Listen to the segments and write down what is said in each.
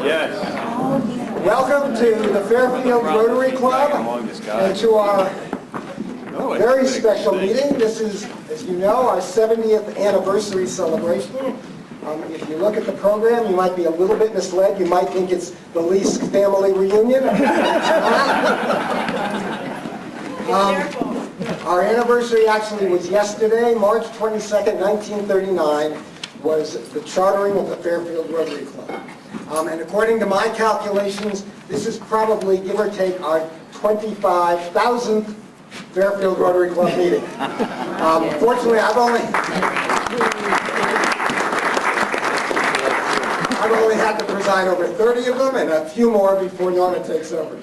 Yes. Welcome to the Fairfield Rotary Club and to our very special meeting. This is, as you know, our 70th anniversary celebration. If you look at the program, you might be a little bit misled. You might think it's the Lease family reunion. Our anniversary actually was yesterday, March 22nd, 1939, was the chartering of the Fairfield Rotary Club. And according to my calculations, this is probably, give or take, our 25,000th Fairfield Rotary Club meeting. Fortunately, I've only had to preside over 30 of them, and a few more before Norma takes over.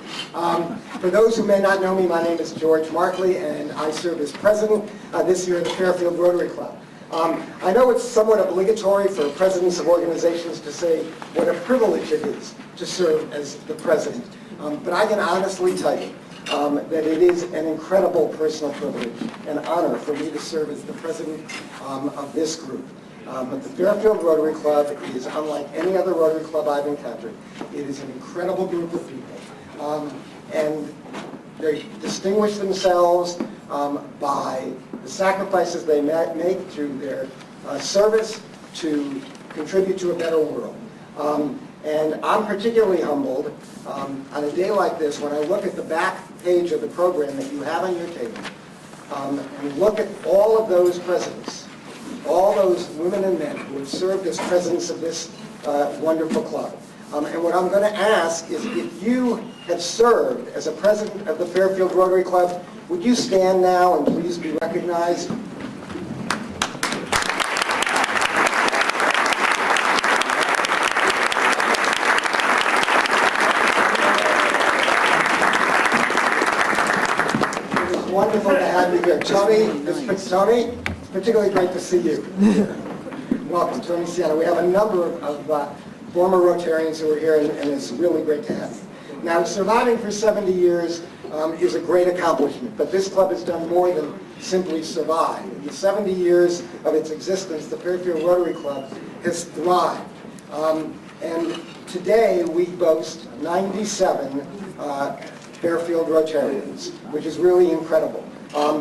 For those who may not know me, my name is George Markley, and I serve as president this year of the Fairfield Rotary Club. I know it's somewhat obligatory for presidents of organizations to say what a privilege it is to serve as the president, but I can honestly tell you that it is an incredible personal privilege and honor for me to serve as the president of this group. But the Fairfield Rotary Club is unlike any other Rotary Club I've encountered. It is an incredible group of people, and they distinguish themselves by the sacrifices they make through their service to contribute to a better world. And I'm particularly humbled on a day like this when I look at the back page of the program that you have on your table and look at all of those presidents, all those women and men who have served as presidents of this wonderful club. And what I'm going to ask is, if you have served as a president of the Fairfield Rotary Club, would you stand now and please be recognized? It is wonderful to have you here. Tony, Tony, it's particularly great to see you. Welcome, Tony Sienna. We have a number of former Rotarians who are here, and it's really great to have you. Now, surviving for 70 years is a great accomplishment, but this club has done more than simply survive. In the 70 years of its existence, the Fairfield Rotary Club has thrived. And today we boast 97 Fairfield Rotarians, which is really incredible.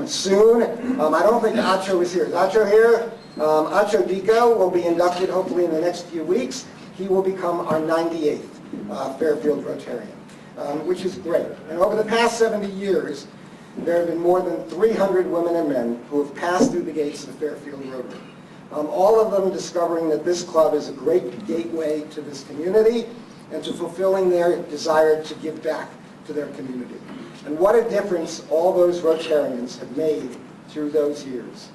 Soon, I don't think Acho is here. Is Acho here? Acho Dico will be inducted hopefully in the next few weeks. He will become our 98th Fairfield Rotarian, which is great. And over the past 70 years, there have been more than 300 women and men who have passed through the gates of the Fairfield Rotary. All of them discovering that this club is a great gateway to this community and to fulfilling their desire to give back to their community. And what a difference all those Rotarians have made through those years.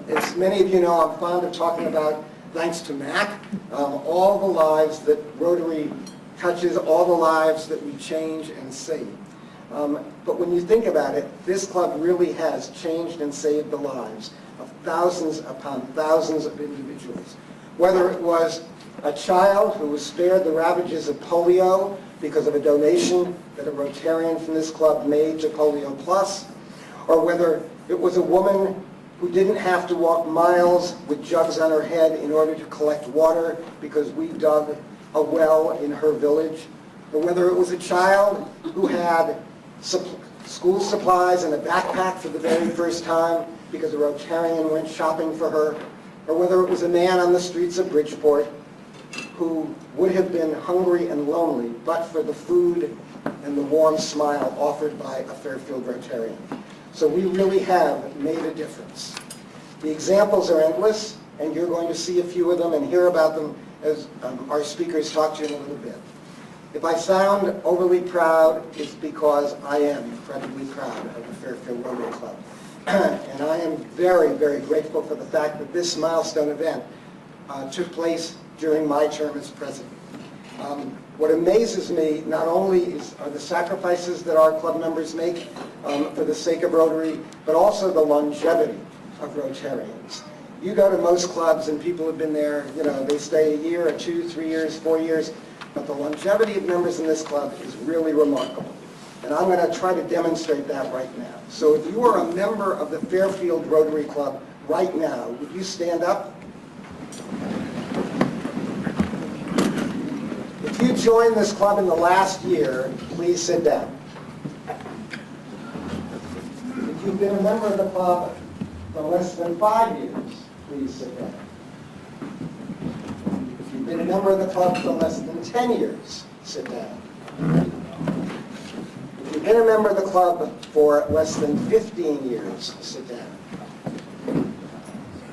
As many of you know, I'm fond of talking about, thanks to Mac, all the lives that Rotary touches, all the lives that we change and save. But when you think about it, this club really has changed and saved the lives of thousands upon thousands of individuals. Whether it was a child who was spared the ravages of polio because of a donation that a Rotarian from this club made to Polio Plus, or whether it was a woman who didn't have to walk miles with jugs on her head in order to collect water because we dug a well in her village, or whether it was a child who had school supplies and a backpack for the very first time because a Rotarian went shopping for her, or whether it was a man on the streets of Bridgeport who would have been hungry and lonely but for the food and the warm smile offered by a Fairfield Rotarian. So we really have made a difference. The examples are endless, and you're going to see a few of them and hear about them as our speakers talk to you in a little bit. If I sound overly proud, it's because I am incredibly proud of the Fairfield Rotary Club. And I am very, very grateful for the fact that this milestone event took place during my term as president. What amazes me not only are the sacrifices that our club members make for the sake of Rotary, but also the longevity of Rotarians. You go to most clubs and people have been there, you know, they stay a year, or 2, 3 years, 4 years, but the longevity of members in this club is really remarkable. And I'm going to try to demonstrate that right now. So if you are a member of the Fairfield Rotary Club right now, would you stand up? If you joined this club in the last year, please sit down. If you've been a member of the club for less than 5 years, please sit down. If you've been a member of the club for less than 10 years, sit down. If you've been a member of the club for less than 15 years, sit down.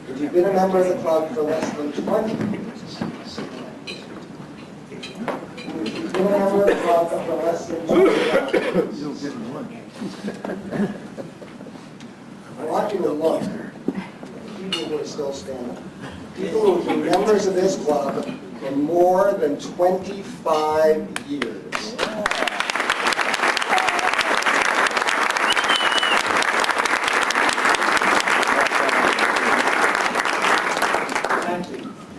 If you've been a member of the club for less than 20 years, sit down. If you've been a member of the club for less than 25 years, you'll get lunch. I want you to look at people who are still standing. People who have been members of this club for more than 25 years.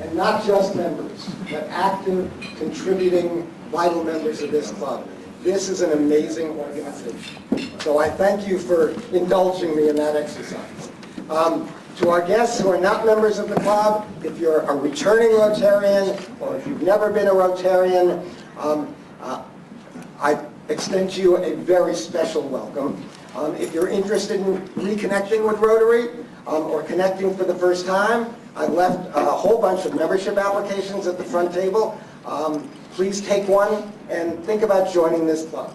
And not just members, but active, contributing, vital members of this club. This is an amazing organization. So I thank you for indulging me in that exercise. To our guests who are not members of the club, if you're a returning Rotarian or if you've never been a Rotarian, I extend to you a very special welcome. If you're interested in reconnecting with Rotary or connecting for the first time, I've left a whole bunch of membership applications at the front table. Please take one and think about joining this club.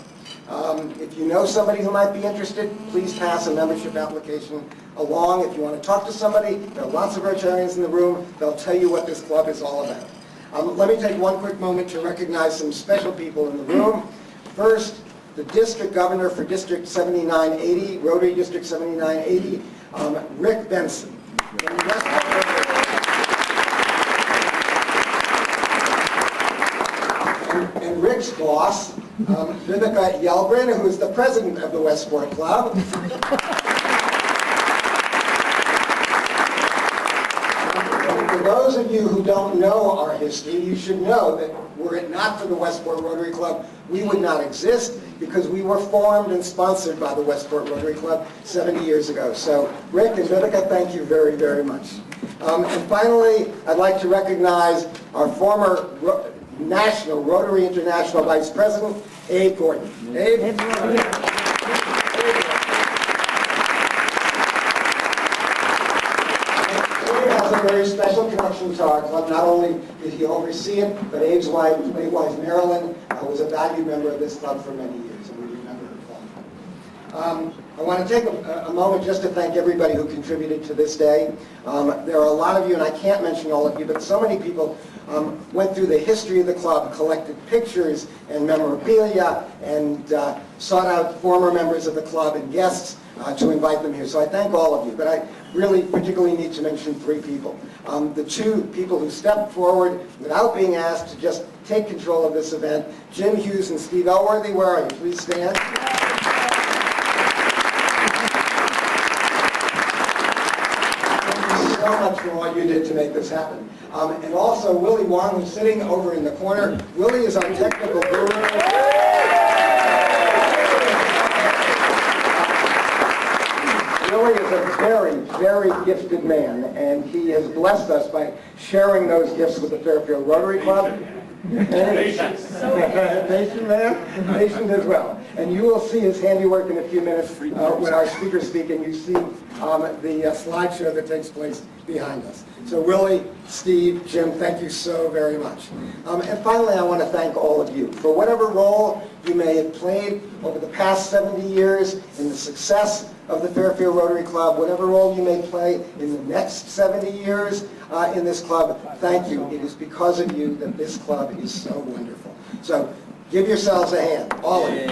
If you know somebody who might be interested, please pass a membership application along. If you want to talk to somebody, there are lots of Rotarians in the room. They'll tell you what this club is all about. Let me take one quick moment to recognize some special people in the room. First, the District Governor for District 7980, Rotary District 7980, Rick Benson. And Rick's boss, Vivica Yelbrin, who is the president of the Westport Club. For those of you who don't know our history, you should know that were it not for the Westport Rotary Club, we would not exist because we were formed and sponsored by the Westport Rotary Club 70 years ago. So Rick and Vivica, thank you very, very much. And finally, I'd like to recognize our former National Rotary International Vice President, Abe Gordon. Abe? Has a very special connection to our club. Not only did he oversee it, but Abe's wife, Marilyn, was a valued member of this club for many years, and we remember her club. I want to take a moment just to thank everybody who contributed to this day. There are a lot of you, and I can't mention all of you, but so many people went through the history of the club, collected pictures and memorabilia, and sought out former members of the club and guests to invite them here. So I thank all of you, but I really particularly need to mention 3 people. The 2 people who stepped forward without being asked to just take control of this event, Jim Hughes and Steve Elworthy. Where are you? Please stand. Thank you so much for all you did to make this happen. And also Willie Wong, who's sitting over in the corner. Willie is our technical guru. Willie is a very, very gifted man, and he has blessed us by sharing those gifts with the Fairfield Rotary Club. Patient. Patient man, patient as well. And you will see his handiwork in a few minutes when our speakers speak, and you see the slideshow that takes place behind us. So Willie, Steve, Jim, thank you so very much. And finally, I want to thank all of you for whatever role you may have played over the past 70 years in the success of the Fairfield Rotary Club, whatever role you may play in the next 70 years in this club, thank you. It is because of you that this club is so wonderful. So give yourselves a hand, all of you.